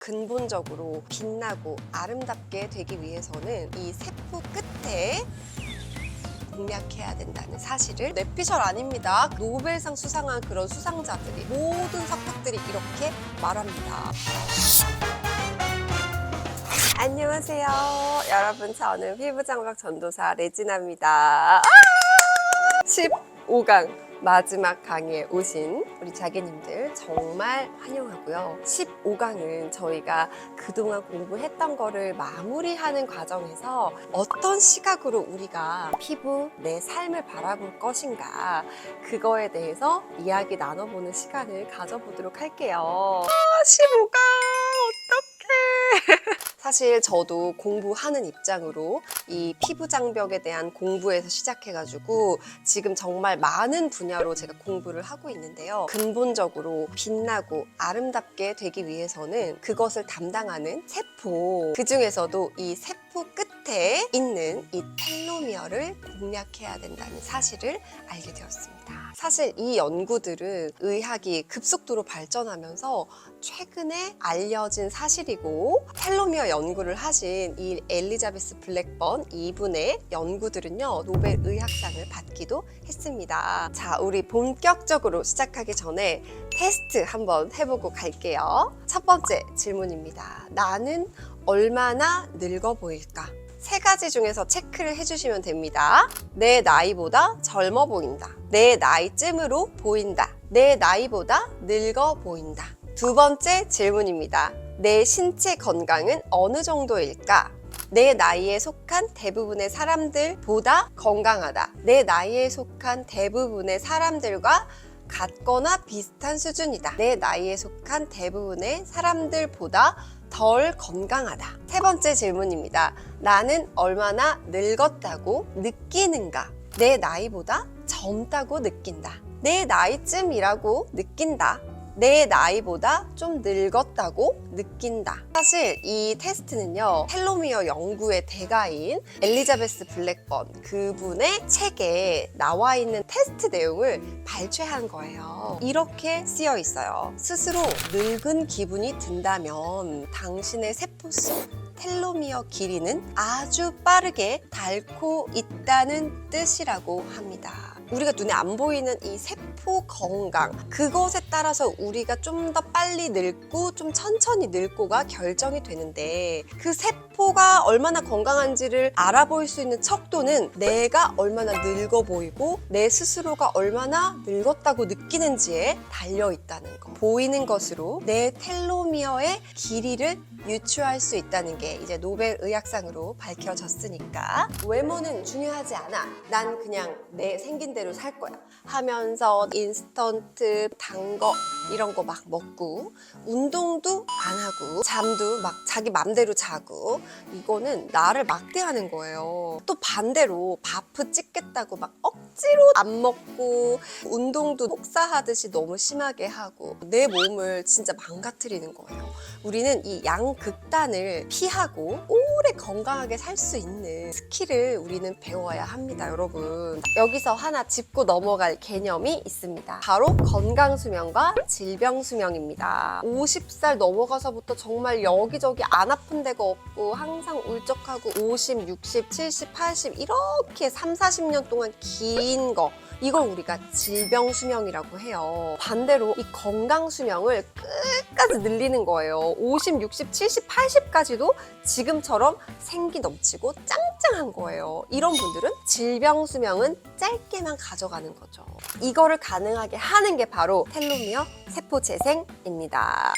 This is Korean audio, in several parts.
근본적으로 빛나고 아름답게 되기 위해서는 이 세포 끝에 공략해야 된다는 사실을 뇌피셜 아닙니다. 노벨상 수상한 그런 수상자들이 모든 석학들이 이렇게 말합니다. 안녕하세요. 여러분, 저는 피부장벽 전도사 레지나입니다. 15강 마지막 강의에 오신 우리 자기님들 정말 환영하고요. 15강은 저희가 그동안 공부했던 거를 마무리하는 과정에서 어떤 시각으로 우리가 피부, 내 삶을 바라볼 것인가, 그거에 대해서 이야기 나눠보는 시간을 가져보도록 할게요. 15강 어떡해. 사실 저도 공부하는 입장으로 이 피부 장벽에 대한 공부에서 시작해가지고 지금 정말 많은 분야로 제가 공부를 하고 있는데요. 근본적으로 빛나고 아름답게 되기 위해서는 그것을 담당하는 세포, 그 중에서도 이 세포 끝에 있는 이 텔로미어를 공략해야 된다는 사실을 알게 되었습니다. 사실 이 연구들은 의학이 급속도로 발전하면서 최근에 알려진 사실이고, 텔로미어 연구를 하신 이 엘리자베스 블랙번 이분의 연구들은요, 노벨 의학상을 받기도 했습니다. 자, 우리 본격적으로 시작하기 전에 테스트 한번 해보고 갈게요. 첫 번째 질문입니다. 나는 얼마나 늙어 보일까? 세 가지 중에서 체크를 해주시면 됩니다. 내 나이보다 젊어 보인다. 내 나이쯤으로 보인다. 내 나이보다 늙어 보인다. 두 번째 질문입니다. 내 신체 건강은 어느 정도일까? 내 나이에 속한 대부분의 사람들보다 건강하다. 내 나이에 속한 대부분의 사람들과 같거나 비슷한 수준이다. 내 나이에 속한 대부분의 사람들보다 덜 건강하다. 세 번째 질문입니다. 나는 얼마나 늙었다고 느끼는가? 내 나이보다 젊다고 느낀다. 내 나이쯤이라고 느낀다. 내 나이보다 좀 늙었다고 느낀다. 사실 이 테스트는요, 텔로미어 연구의 대가인 엘리자베스 블랙번 그분의 책에 나와 있는 테스트 내용을 발췌한 거예요. 이렇게 쓰여 있어요. 스스로 늙은 기분이 든다면 당신의 세포 속 텔로미어 길이는 아주 빠르게 닳고 있다는 뜻이라고 합니다. 우리가 눈에 안 보이는 이 세포 건강, 그것에 따라서 우리가 좀 더 빨리 늙고 좀 천천히 늙고가 결정이 되는데, 그 세포가 얼마나 건강한지를 알아볼 수 있는 척도는 내가 얼마나 늙어 보이고 내 스스로가 얼마나 늙었다고 느끼는지에 달려 있다는 거. 보이는 것으로 내 텔로미어의 길이를 유추할 수 있다는 게 이제 노벨 의학상으로 밝혀졌으니까 외모는 중요하지 않아, 난 그냥 내 생긴 대로 살 거야 하면서 인스턴트, 단 거 이런 거 막 먹고 운동도 안 하고 잠도 막 자기 맘대로 자고, 이거는 나를 막대하는 거예요. 또 반대로 밥을 찢겠다고 막 억지로 안 먹고 운동도 혹사하듯이 너무 심하게 하고 내 몸을 진짜 망가뜨리는 거예요. 우리는 이 양극단을 피하고 오래 건강하게 살 수 있는 스킬을 우리는 배워야 합니다, 여러분. 여기서 하나 짚고 넘어갈 개념이 있습니다. 바로 건강수명과 질병수명입니다. 50살 넘어가서부터 정말 여기저기 안 아픈 데가 없고 항상 울적하고 50, 60, 70, 80 이렇게 3, 40년 동안 긴 거, 이걸 우리가 질병수명이라고 해요. 반대로 이 건강수명을 끝까지 늘리는 거예요. 50, 60, 70, 80까지도 지금처럼 생기 넘치고 짱짱한 거예요. 이런 분들은 질병수명은 짧게만 가져가는 거죠. 이거를 가능하게 하는 게 바로 텔로미어 세포재생입니다.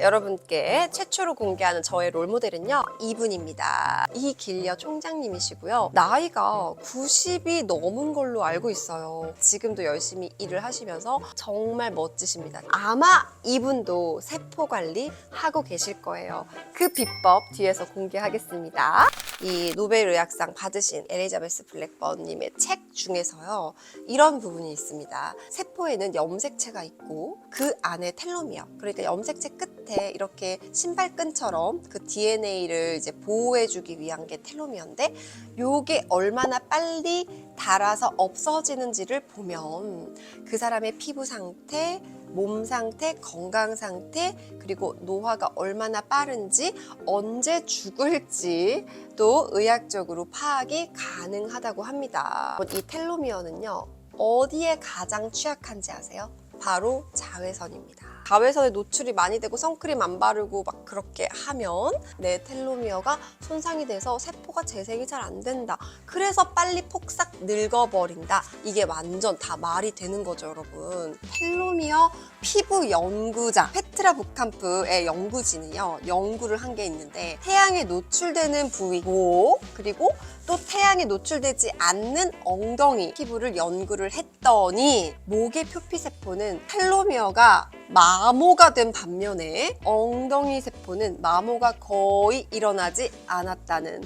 여러분께 최초로 공개하는 저의 롤모델은요, 이분입니다. 이길리어 총장님이시고요. 나이가 90이 넘은 걸로 알고 있어요. 지금도 열심히 일을 하시면서 정말 멋지십니다. 아마 이분도 세포 관리 하고 계실 거예요. 그 비법 뒤에서 공개하겠습니다. 이 노벨 의학상 받으신 엘리자베스 블랙번님의 책 중에서요, 이런 부분이 있습니다. 세포에는 염색체가 있고 그 안에 텔로미어, 그러니까 염색체 끝에 이렇게 신발끈처럼 그 DNA를 이제 보호해주기 위한 게 텔로미어인데, 요게 얼마나 빨리 닳아서 없어지는지를 보면 그 사람의 피부 상태, 몸 상태, 건강 상태, 그리고 노화가 얼마나 빠른지, 언제 죽을지 또 의학적으로 파악이 가능하다고 합니다. 이 텔로미어는요, 어디에 가장 취약한지 아세요? 바로 자외선입니다. 자외선에 노출이 많이 되고 선크림 안 바르고 막 그렇게 하면 내 텔로미어가 손상이 돼서 세포가 재생이 잘 안 된다. 그래서 빨리 폭삭 늙어버린다. 이게 완전 다 말이 되는 거죠, 여러분. 텔로미어 피부 연구자 페트라 부캄프의 연구진은요, 연구를 한 게 있는데 태양에 노출되는 부위 목, 그리고 또 태양에 노출되지 않는 엉덩이 피부를 연구를 했더니 목의 표피세포는 텔로미어가 마모가 된 반면에 엉덩이 세포는 마모가 거의 일어나지 않았다는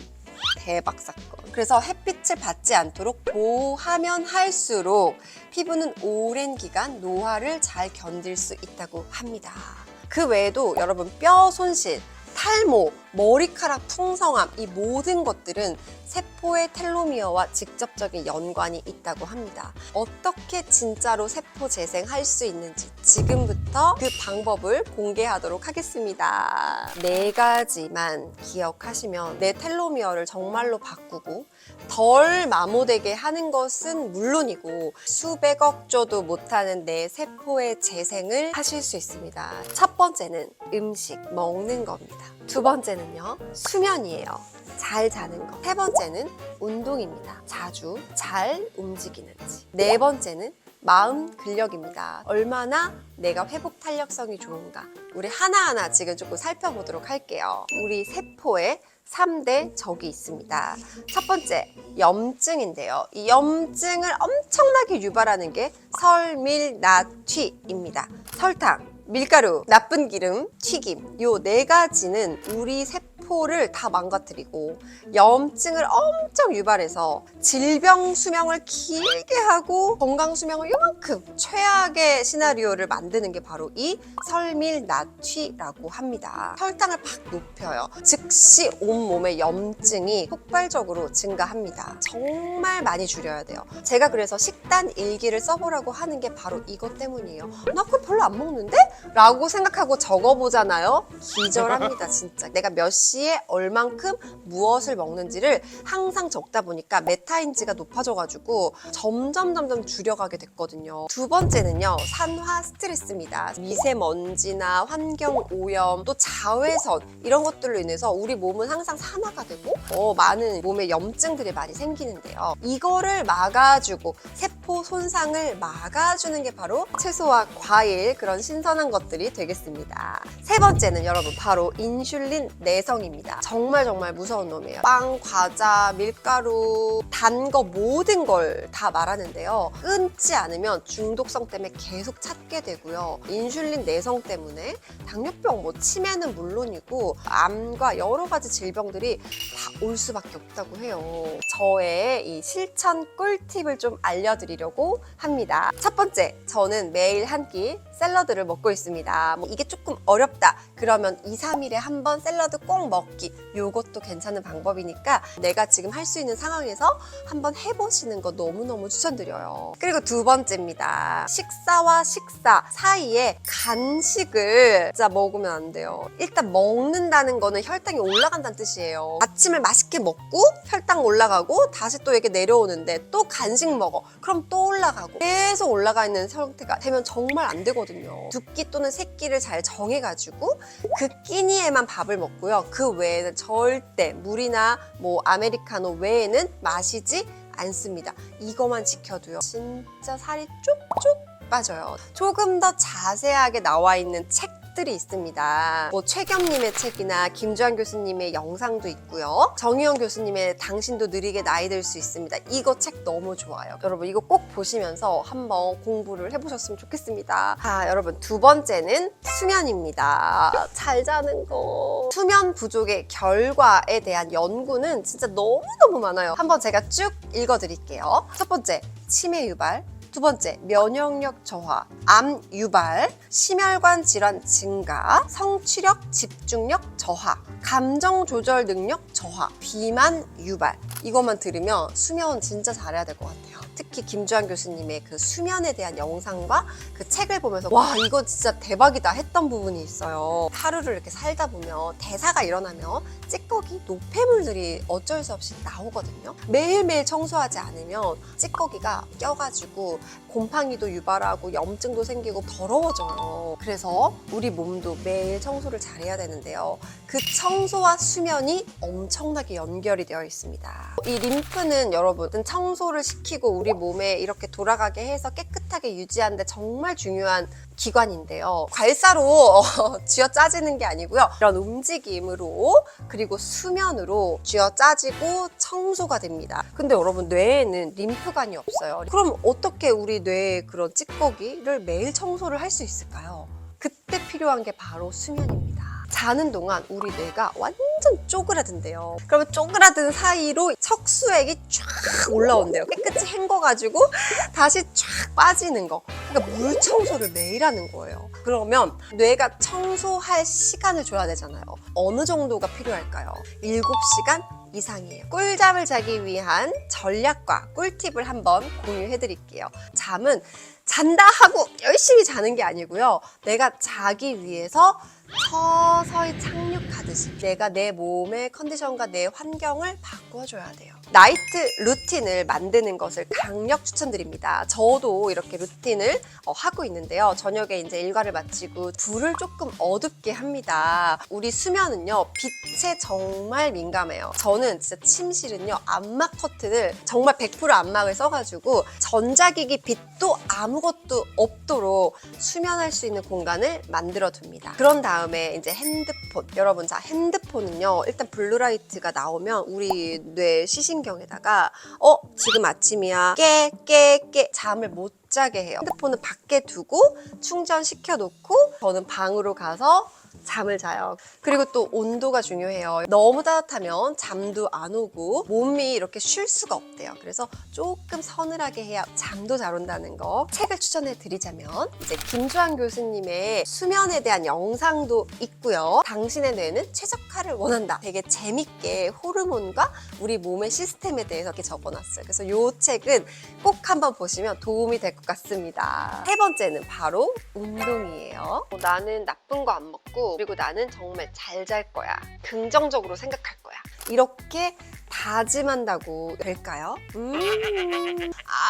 대박 사건. 그래서 햇빛을 받지 않도록 보호하면 할수록 피부는 오랜 기간 노화를 잘 견딜 수 있다고 합니다. 그 외에도 여러분 뼈 손실, 탈모, 머리카락 풍성함, 이 모든 것들은 세포의 텔로미어와 직접적인 연관이 있다고 합니다. 어떻게 진짜로 세포 재생할 수 있는지 지금부터 그 방법을 공개하도록 하겠습니다. 4가지만 기억하시면 내 텔로미어를 정말로 바꾸고 덜 마모되게 하는 것은 물론이고 수백억 조도 못하는 내 세포의 재생을 하실 수 있습니다. 첫 번째는 음식, 먹는 겁니다. 두 번째는요, 수면이에요. 잘 자는 거. 세 번째는 운동입니다. 자주 잘 움직이는지. 네 번째는 마음 근력입니다. 얼마나 내가 회복 탄력성이 좋은가. 우리 하나하나 지금 조금 살펴보도록 할게요. 우리 세포에 3대 적이 있습니다. 첫 번째, 염증인데요. 이 염증을 엄청나게 유발하는 게 설밀나튀입니다. 설탕, 밀가루, 나쁜 기름, 튀김, 요 4가지는 우리 세포를 다 망가뜨리고 염증을 엄청 유발해서 질병 수명을 길게 하고 건강 수명을 요만큼 최악의 시나리오를 만드는 게 바로 이 설밀나튀라고 합니다. 혈당을 팍 높여요. 즉시 온몸의 염증이 폭발적으로 증가합니다. 정말 많이 줄여야 돼요. 제가 그래서 식단 일기를 써보라고 하는 게 바로 이것 때문이에요. 나 그거 별로 안 먹는데? 라고 생각하고 적어보잖아요. 기절합니다, 진짜. 내가 몇 시에 얼만큼 무엇을 먹는지를 항상 적다 보니까 메타인지가 높아져가지고 점점 줄여가게 됐거든요. 두 번째는요, 산화 스트레스입니다. 미세먼지나 환경 오염, 또 자외선 이런 것들로 인해서 우리 몸은 항상 산화가 되고 많은 몸에 염증들이 많이 생기는데요. 이거를 막아주고 세포 손상을 막아주는 게 바로 채소와 과일, 그런 신선한 것들이 되겠습니다. 세 번째는 여러분 바로 인슐린 내성입니다. 정말 무서운 놈이에요. 빵, 과자, 밀가루, 단 거 모든 걸 다 말하는데요. 끊지 않으면 중독성 때문에 계속 찾게 되고요. 인슐린 내성 때문에 당뇨병, 치매는 물론이고 암과 여러 가지 질병들이 다 올 수밖에 없다고 해요. 저의 이 실천 꿀팁을 좀 알려드리려고 합니다. 첫 번째, 저는 매일 한 끼 샐러드를 먹고 있습니다. 이게 조금 어렵다 그러면 2, 3일에 한 번 샐러드 꼭 먹기, 요것도 괜찮은 방법이니까 내가 지금 할 수 있는 상황에서 한번 해보시는 거 너무너무 추천드려요. 그리고 두 번째입니다. 식사와 식사 사이에 간식을 진짜 먹으면 안 돼요. 일단 먹는다는 거는 혈당이 올라간다는 뜻이에요. 아침을 맛있게 먹고 혈당 올라가고 다시 또 이렇게 내려오는데 또 간식 먹어. 그럼 또 올라가고 계속 올라가 있는 상태가 되면 정말 안 되거든요. 두 끼 또는 세 끼를 잘 정해가지고 그 끼니에만 밥을 먹고요. 그 외에는 절대 물이나 아메리카노 외에는 마시지 않습니다. 이거만 지켜도요, 진짜 살이 쭉쭉 빠져요. 조금 더 자세하게 나와 있는 책들이 있습니다. 최겸님의 책이나 김주환 교수님의 영상도 있고요. 정유영 교수님의 당신도 느리게 나이 들 수 있습니다. 이거 책 너무 좋아요. 여러분 이거 꼭 보시면서 한번 공부를 해보셨으면 좋겠습니다. 여러분 두 번째는 수면입니다. 잘 자는 거. 수면 부족의 결과에 대한 연구는 진짜 너무너무 많아요. 한번 제가 쭉 읽어드릴게요. 첫 번째, 치매 유발. 두 번째, 면역력 저하, 암 유발, 심혈관 질환 증가, 성취력, 집중력 저하, 감정 조절 능력 저하, 비만 유발. 이것만 들으면 수면 진짜 잘해야 될 것 같아요. 특히 특히 김주환 교수님의 그 수면에 대한 영상과 그 책을 보면서 와, 이거 진짜 대박이다 했던 부분이 있어요. 하루를 이렇게 살다 보면 대사가 일어나면 찌꺼기, 노폐물들이 어쩔 수 없이 나오거든요. 매일매일 청소하지 않으면 찌꺼기가 껴가지고 곰팡이도 유발하고 염증도 생기고 더러워져요. 그래서 우리 몸도 매일 청소를 잘해야 되는데요. 그 청소와 수면이 엄청나게 연결이 되어 있습니다. 이 림프는 여러분 청소를 시키고 우리 몸에 이렇게 돌아가게 해서 깨끗하게 유지하는데 정말 중요한 기관인데요. 괄사로 쥐어 짜지는 게 아니고요. 이런 움직임으로 그리고 수면으로 쥐어 짜지고 청소가 됩니다. 근데 여러분 뇌에는 림프관이 없어요. 그럼 어떻게 우리 뇌의 그런 찌꺼기를 매일 청소를 할 수 있을까요? 그때 필요한 게 바로 수면입니다. 자는 동안 우리 뇌가 완전 쪼그라든대요. 그러면 쪼그라든 사이로 척수액이 쫙 올라온대요. 깨끗이 헹궈가지고 다시 쫙 빠지는 거. 그러니까 물 청소를 매일 하는 거예요. 그러면 뇌가 청소할 시간을 줘야 되잖아요. 어느 정도가 필요할까요? 7시간 이상이에요. 꿀잠을 자기 위한 전략과 꿀팁을 한번 공유해 드릴게요. 잠은 잔다 하고 열심히 자는 게 아니고요. 내가 자기 위해서 서서히 착륙하듯이 내가 내 몸의 컨디션과 내 환경을 바꿔줘야 돼요. 나이트 루틴을 만드는 것을 강력 추천드립니다. 저도 이렇게 루틴을 하고 있는데요. 저녁에 이제 일과를 마치고 불을 조금 어둡게 합니다. 우리 수면은요, 빛에 정말 민감해요. 저는 진짜 침실은요, 암막 커튼을 정말 100% 암막을 써가지고 전자기기 빛도 아무것도 없도록 수면할 수 있는 공간을 만들어 둡니다. 그런 다음에 이제 핸드폰. 여러분, 자, 핸드폰은요, 일단 블루라이트가 나오면 우리 뇌 시신경에다가 지금 아침이야. 깨. 잠을 못 자게 해요. 핸드폰은 밖에 두고 충전시켜 놓고 저는 방으로 가서 잠을 자요. 그리고 또 온도가 중요해요. 너무 따뜻하면 잠도 안 오고 몸이 이렇게 쉴 수가 없대요. 그래서 조금 서늘하게 해야 잠도 잘 온다는 거. 책을 추천해 드리자면 이제 김주환 교수님의 수면에 대한 영상도 있고요. 당신의 뇌는 최적화를 원한다. 되게 재밌게 호르몬과 우리 몸의 시스템에 대해서 이렇게 적어놨어요. 그래서 이 책은 꼭 한번 보시면 도움이 될 것 같습니다. 세 번째는 바로 운동이에요. 나는 나쁜 거 안 먹고 그리고 나는 정말 잘 잘 거야. 긍정적으로 생각할 거야. 이렇게 다짐한다고 될까요?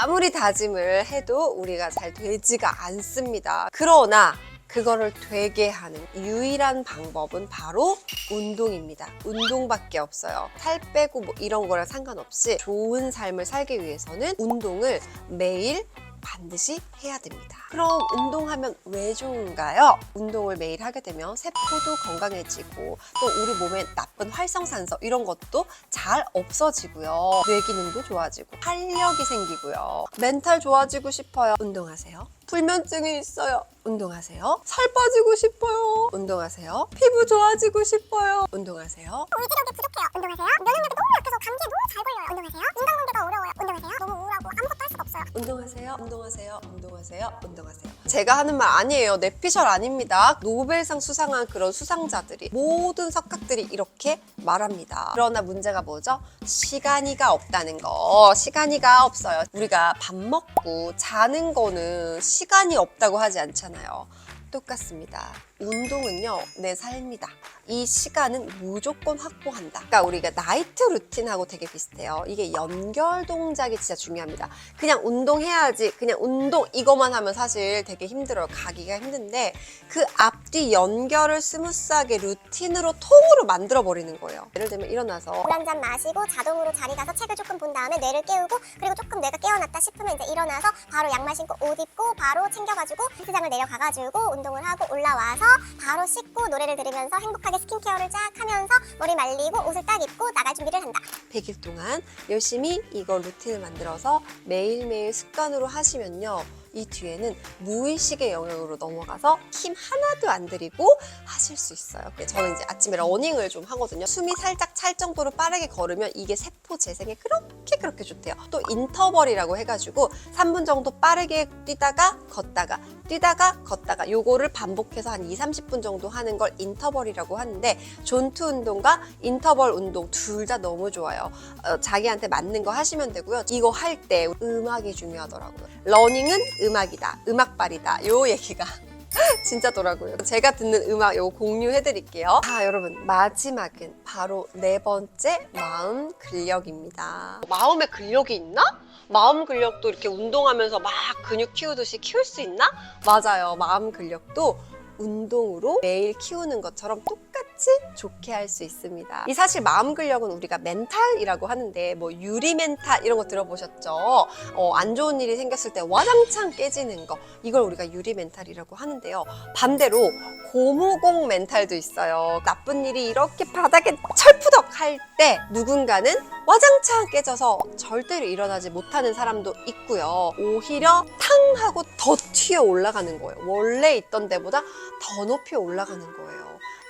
아무리 다짐을 해도 우리가 잘 되지가 않습니다. 그러나 그거를 되게 하는 유일한 방법은 바로 운동입니다. 운동밖에 없어요. 살 빼고 뭐 이런 거랑 상관없이 좋은 삶을 살기 위해서는 운동을 매일 반드시 해야 됩니다. 그럼 운동하면 왜 좋은가요? 운동을 매일 하게 되면 세포도 건강해지고 또 우리 몸에 나쁜 활성산소 이런 것도 잘 없어지고요. 뇌 기능도 좋아지고 활력이 생기고요. 멘탈 좋아지고 싶어요. 운동하세요. 불면증이 있어요. 운동하세요. 살 빠지고 싶어요. 운동하세요. 피부 좋아지고 싶어요. 운동하세요. 의지력이 부족해요. 운동하세요. 면역력이 너무 약해서 감기에 너무 잘 걸려요. 운동하세요. 인간관계가 어려워요. 운동하세요. 너무 우울하고 아무것도 할 수가 없어요. 운동하세요. 제가 하는 말 아니에요. 뇌피셜 아닙니다. 노벨상 수상한 그런 수상자들이 모든 석학들이 이렇게 말합니다. 그러나 문제가 뭐죠? 시간이가 없다는 거. 시간이가 없어요. 우리가 밥 먹고 자는 거는 시간이 없다고 하지 않잖아요. 똑같습니다. 운동은요, 내 삶이다. 이 시간은 무조건 확보한다. 그러니까 우리가 나이트 루틴하고 되게 비슷해요. 이게 연결 동작이 진짜 중요합니다. 그냥 운동해야지, 그냥 운동 이것만 하면 사실 되게 힘들어요. 가기가 힘든데 그 앞뒤 연결을 스무스하게 루틴으로 통으로 만들어 버리는 거예요. 예를 들면 일어나서 물 한 잔 마시고 자동으로 자리 가서 책을 조금 본 다음에 뇌를 깨우고 그리고 조금 뇌가 깨어났다 싶으면 이제 일어나서 바로 양말 신고 옷 입고 바로 챙겨가지고 헬스장을 내려가가지고 운동을 하고 올라와서 바로 씻고 노래를 들으면서 행복하게 스킨케어를 쫙 하면서 머리 말리고 옷을 딱 입고 나갈 준비를 한다. 100일 동안 열심히 이거 루틴을 만들어서 매일매일 습관으로 하시면요. 이 뒤에는 무의식의 영역으로 넘어가서 힘 하나도 안 들이고 하실 수 있어요. 저는 이제 아침에 러닝을 좀 하거든요. 숨이 살짝 찰 정도로 빠르게 걸으면 이게 세포 재생에 그렇게 좋대요. 또 인터벌이라고 해가지고 3분 정도 빠르게 뛰다가 걷다가 뛰다가 걷다가 요거를 반복해서 한 2-30분 정도 하는 걸 인터벌이라고 하는데 존투 운동과 인터벌 운동 둘 다 너무 좋아요. 자기한테 맞는 거 하시면 되고요. 이거 할 때 음악이 중요하더라고요. 러닝은 음악이다, 음악발이다 요 얘기가 진짜더라고요. 제가 듣는 음악 요거 공유해드릴게요. 자, 여러분 마지막은 바로 4번째 마음 근력입니다. 마음에 근력이 있나? 마음 근력도 이렇게 운동하면서 막 근육 키우듯이 키울 수 있나? 맞아요. 마음 근력도 운동으로 매일 키우는 것처럼 똑같이 좋게 할 수 있습니다. 이 사실 마음 근력은 우리가 멘탈이라고 하는데 뭐 유리 멘탈 이런 거 들어보셨죠? 안 좋은 일이 생겼을 때 와장창 깨지는 거 이걸 우리가 유리 멘탈이라고 하는데요. 반대로 고무공 멘탈도 있어요. 나쁜 일이 이렇게 바닥에 철푸덕 할 때 누군가는 와장창 깨져서 절대로 일어나지 못하는 사람도 있고요. 오히려 탕 하고 더 튀어 올라가는 거예요. 원래 있던 데보다 더 높이 올라가는 거예요.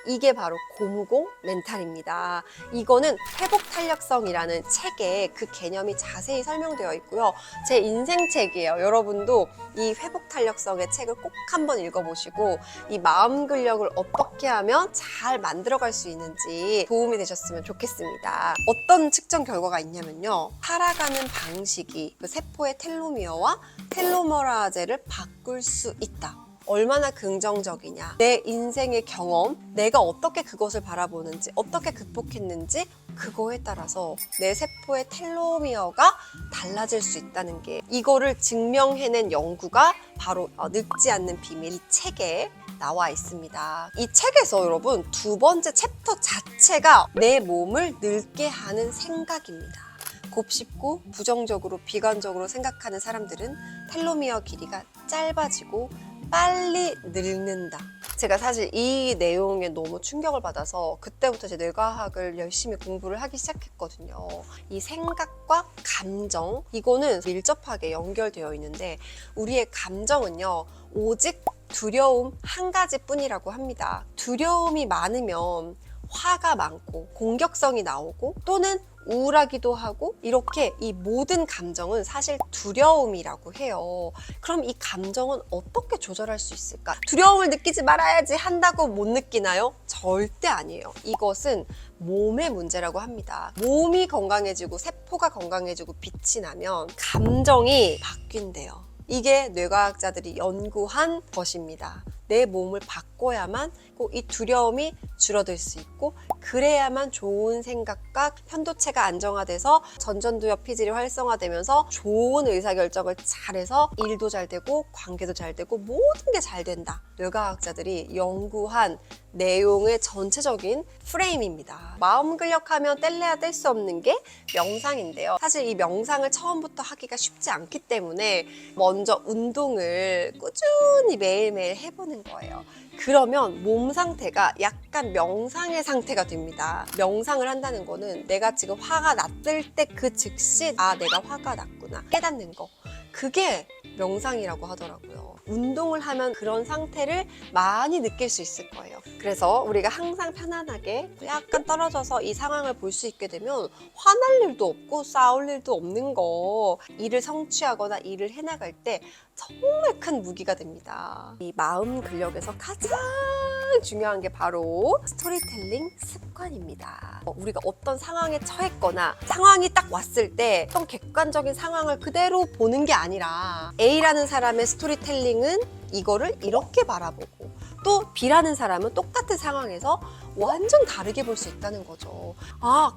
이게 바로 고무공 멘탈입니다. 이거는 회복 탄력성이라는 책에 그 개념이 자세히 설명되어 있고요. 제 인생 책이에요. 여러분도 이 회복 탄력성의 책을 꼭 한번 읽어보시고 이 마음 근력을 어떻게 하면 잘 만들어갈 수 있는지 도움이 되셨으면 좋겠습니다. 어떤 측정 결과가 있냐면요. 살아가는 방식이 그 세포의 텔로미어와 텔로머라제를 바꿀 수 있다. 얼마나 긍정적이냐, 내 인생의 경험, 내가 어떻게 그것을 바라보는지, 어떻게 극복했는지 그거에 따라서 내 세포의 텔로미어가 달라질 수 있다는 게 이거를 증명해낸 연구가 바로 늙지 않는 비밀 이 책에 나와 있습니다. 이 책에서 여러분 2번째 챕터 자체가 내 몸을 늙게 하는 생각입니다. 곱씹고 부정적으로 비관적으로 생각하는 사람들은 텔로미어 길이가 짧아지고 빨리 늙는다. 제가 사실 이 내용에 너무 충격을 받아서 그때부터 제 뇌과학을 열심히 공부를 하기 시작했거든요. 이 생각과 감정, 이거는 밀접하게 연결되어 있는데 우리의 감정은요, 오직 두려움 한 가지뿐이라고 합니다. 두려움이 많으면 화가 많고 공격성이 나오고 또는 우울하기도 하고 이렇게 이 모든 감정은 사실 두려움이라고 해요. 그럼 이 감정은 어떻게 조절할 수 있을까? 두려움을 느끼지 말아야지 한다고 못 느끼나요? 절대 아니에요. 이것은 몸의 문제라고 합니다. 몸이 건강해지고 세포가 건강해지고 빛이 나면 감정이 바뀐대요. 이게 뇌과학자들이 연구한 것입니다. 내 몸을 바꿔야만 이 두려움이 줄어들 수 있고 그래야만 좋은 생각과 편도체가 안정화돼서 전전두엽 피질이 활성화되면서 좋은 의사결정을 잘해서 일도 잘 되고 관계도 잘 되고 모든 게 잘 된다. 뇌과학자들이 연구한 내용의 전체적인 프레임입니다. 마음 근력하면 뗄래야 뗄 수 없는 게 명상인데요. 사실 이 명상을 처음부터 하기가 쉽지 않기 때문에 먼저 운동을 꾸준히 매일매일 해보는 거예요. 그러면 몸 상태가 약간 명상의 상태가 됩니다. 명상을 한다는 거는 내가 지금 화가 났을 때 그 즉시 내가 화가 났구나 깨닫는 거. 그게 명상이라고 하더라고요. 운동을 하면 그런 상태를 많이 느낄 수 있을 거예요. 그래서 우리가 항상 편안하게 약간 떨어져서 이 상황을 볼 수 있게 되면 화날 일도 없고 싸울 일도 없는 거, 일을 성취하거나 일을 해나갈 때 정말 큰 무기가 됩니다. 이 마음 근력에서 가장 중요한 게 바로 스토리텔링 습관입니다. 우리가 어떤 상황에 처했거나 상황이 딱 왔을 때 어떤 객관적인 상황을 그대로 보는 게 아니라 A라는 사람의 스토리텔링은 이거를 이렇게 바라보고 또 B라는 사람은 똑같은 상황에서 완전 다르게 볼 수 있다는 거죠.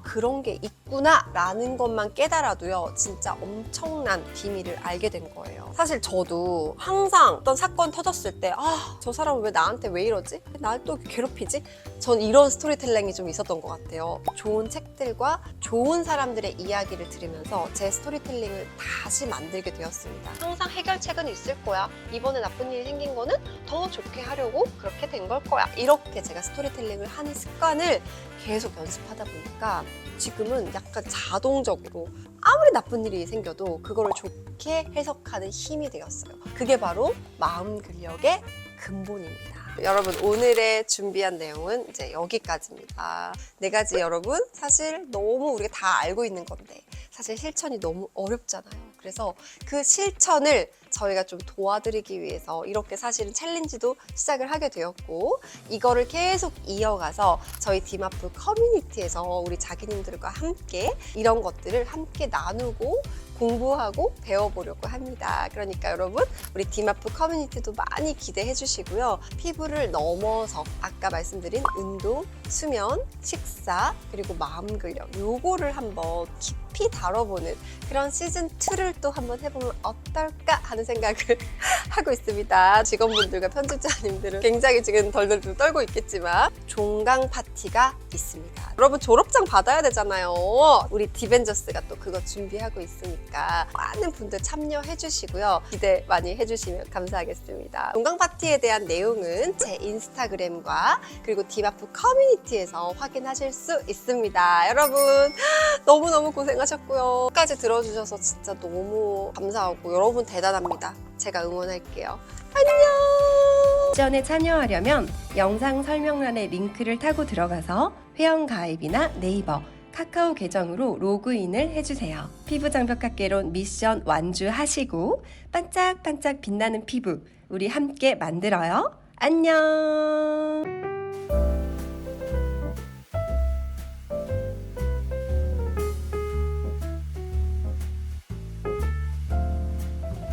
그런 게 있구나 라는 것만 깨달아도요 진짜 엄청난 비밀을 알게 된 거예요. 사실 저도 항상 어떤 사건 터졌을 때 저 사람은 왜 나한테 왜 이러지? 날 또 괴롭히지? 전 이런 스토리텔링이 좀 있었던 것 같아요. 좋은 책들과 좋은 사람들의 이야기를 들으면서 제 스토리텔링을 다시 만들게 되었습니다. 항상 해결책은 있을 거야. 이번에 나쁜 일이 생긴 거는 더 좋게 하려고 그렇게 된 걸 거야. 이렇게 제가 스토리텔링을 하는 이 습관을 계속 연습하다 보니까 지금은 약간 자동적으로 아무리 나쁜 일이 생겨도 그거를 좋게 해석하는 힘이 되었어요. 그게 바로 마음 근력의 근본입니다. 여러분, 오늘의 준비한 내용은 이제 여기까지입니다. 4가지 여러분, 사실 너무 우리가 다 알고 있는 건데 사실 실천이 너무 어렵잖아요. 그래서 그 실천을 저희가 좀 도와드리기 위해서 이렇게 사실은 챌린지도 시작을 하게 되었고, 이거를 계속 이어가서 저희 디마프 커뮤니티에서 우리 자기님들과 함께 이런 것들을 함께 나누고 공부하고 배워보려고 합니다. 그러니까 여러분, 우리 디마프 커뮤니티도 많이 기대해 주시고요. 피부를 넘어서 아까 말씀드린 운동, 수면, 식사, 그리고 마음 근력, 요거를 한번 깊이 다뤄보는 그런 시즌2를 또 한번 해보면 어떨까 하는 생각을 하고 있습니다. 직원분들과 편집자님들은 굉장히 지금 덜덜 떨고 있겠지만 종강 파티가 있습니다. 여러분, 졸업장 받아야 되잖아요. 우리 디벤져스가 또 그거 준비하고 있으니까 많은 분들 참여해 주시고요. 기대 많이 해주시면 감사하겠습니다. 종강 파티에 대한 내용은 제 인스타그램과 그리고 디마프 커뮤니티에서 확인하실 수 있습니다. 여러분, 너무너무 고생하셨고요. 끝까지 들어주셔서 진짜 너무 감사하고 여러분 대단합니다. 제가 응원할게요. 안녕! 미션에 참여하려면 영상 설명란에 링크를 타고 들어가서 회원 가입이나 네이버, 카카오 계정으로 로그인을 해주세요. 피부장벽학개론 미션 완주하시고 반짝반짝 빛나는 피부 우리 함께 만들어요. 안녕!